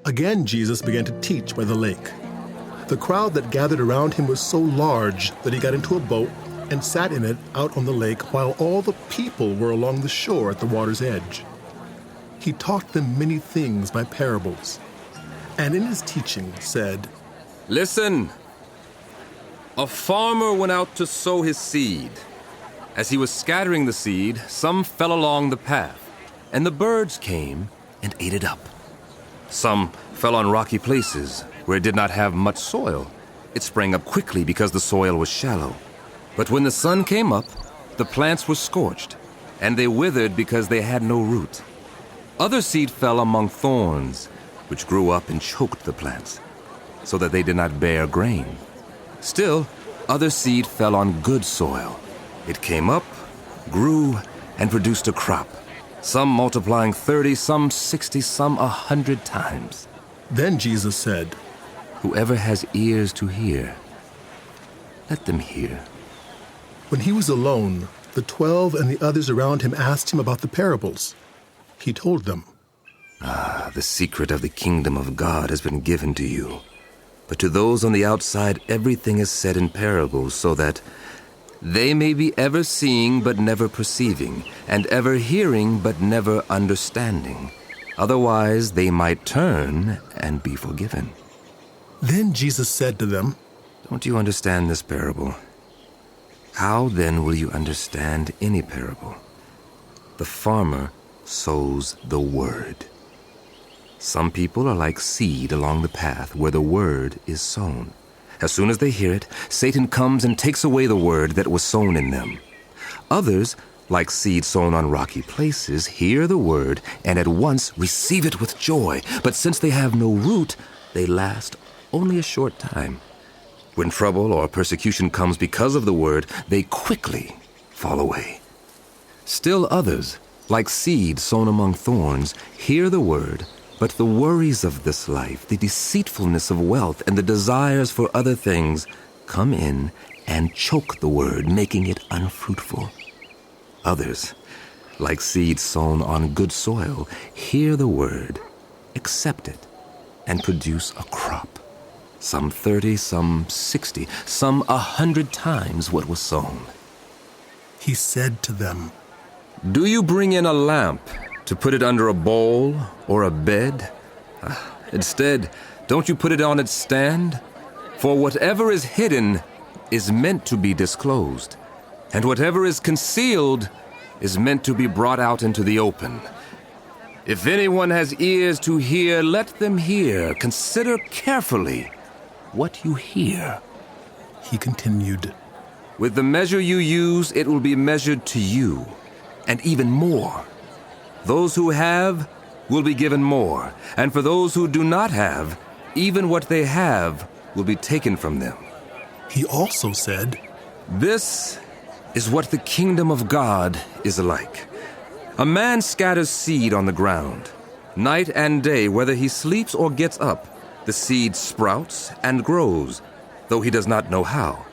Again, Jesus began to teach by the lake. The crowd that gathered around him was so large that he got into a boat and sat in it out on the lake while all the people were along the shore at the water's edge. He taught them many things by parables, and in his teaching said, "Listen, a farmer went out to sow his seed. As he was scattering the seed, some fell along the path, and the birds came and ate it up. Some fell on rocky places where it did not have much soil. It sprang up quickly because the soil was shallow. But when the sun came up, the plants were scorched, and they withered because they had no root. Other seed fell among thorns, which grew up and choked the plants, so that they did not bear grain. Still, other seed fell on good soil. It came up, grew, and produced a crop, some multiplying 30, some 60, some 100 times." Then Jesus said, "Whoever has ears to hear, let them hear." When he was alone, the 12 and the others around him asked him about the parables. He told them, The secret of the kingdom of God has been given to you. But to those on the outside, everything is said in parables, so that they may be ever seeing but never perceiving, and ever hearing but never understanding. Otherwise, they might turn and be forgiven." Then Jesus said to them, "Don't you understand this parable? How then will you understand any parable? The farmer sows the word. Some people are like seed along the path where the word is sown. As soon as they hear it, Satan comes and takes away the word that was sown in them. Others, like seed sown on rocky places, hear the word and at once receive it with joy. But since they have no root, they last only a short time. When trouble or persecution comes because of the word, they quickly fall away. Still others, like seed sown among thorns, hear the word, but the worries of this life, the deceitfulness of wealth, and the desires for other things come in and choke the word, making it unfruitful. Others, like seed sown on good soil, hear the word, accept it, and produce a crop. Some 30, some 60, some 100 times what was sown." he said to them, "Do you bring in a lamp to put it under a bowl or a bed? Instead, don't you put it on its stand? For whatever is hidden is meant to be disclosed, and whatever is concealed is meant to be brought out into the open. If anyone has ears to hear, let them hear. Consider carefully what you hear." he continued. "With the measure you use, it will be measured to you, and even more. Those who have will be given more, and for those who do not have, even what they have will be taken from them." He also said, "This is what the kingdom of God is like. A man scatters seed on the ground. Night and day, whether he sleeps or gets up, the seed sprouts and grows, though he does not know how.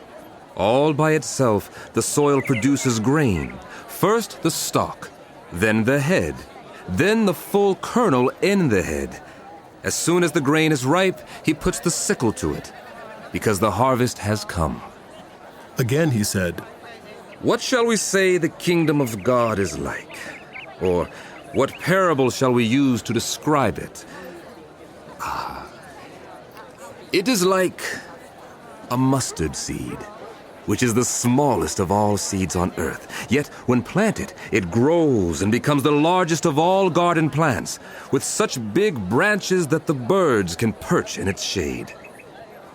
All by itself, the soil produces grain, first the stalk, then the head, then the full kernel in the head. As soon as the grain is ripe, he puts the sickle to it, because the harvest has come." Again he said, "What shall we say the kingdom of God is like? Or what parable shall we use to describe it? It is like a mustard seed, which is the smallest of all seeds on earth. Yet when planted, it grows and becomes the largest of all garden plants, with such big branches that the birds can perch in its shade."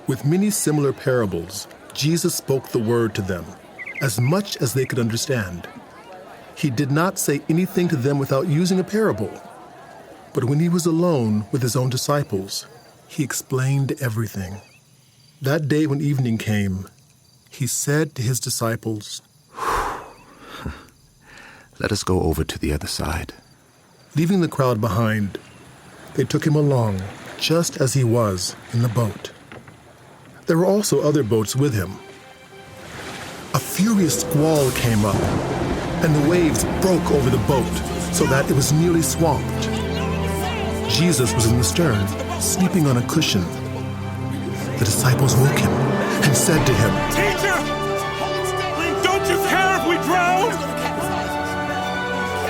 With many similar parables, Jesus spoke the word to them, as much as they could understand. He did not say anything to them without using a parable. But when he was alone with his own disciples, he explained everything. That day when evening came, he said to his disciples, "Let us go over to the other side." Leaving the crowd behind, they took him along, just as he was in the boat. There were also other boats with him. A furious squall came up, and the waves broke over the boat so that it was nearly swamped. Jesus was in the stern, sleeping on a cushion. The disciples woke him and said to him, "Teacher, don't you care if we drown?"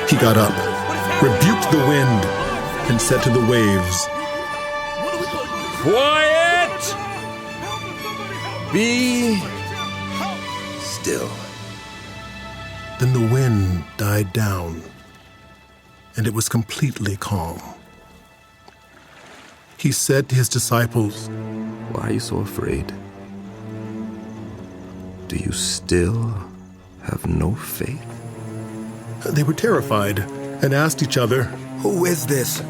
He got up, rebuked the wind, and said to the waves, Quiet! Be still. Then the wind died down, and it was completely calm. He said to his disciples, Why are you so afraid? Do you still have no faith? They were terrified and asked each other, Who is this?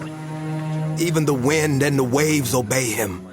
Even the wind and the waves obey him.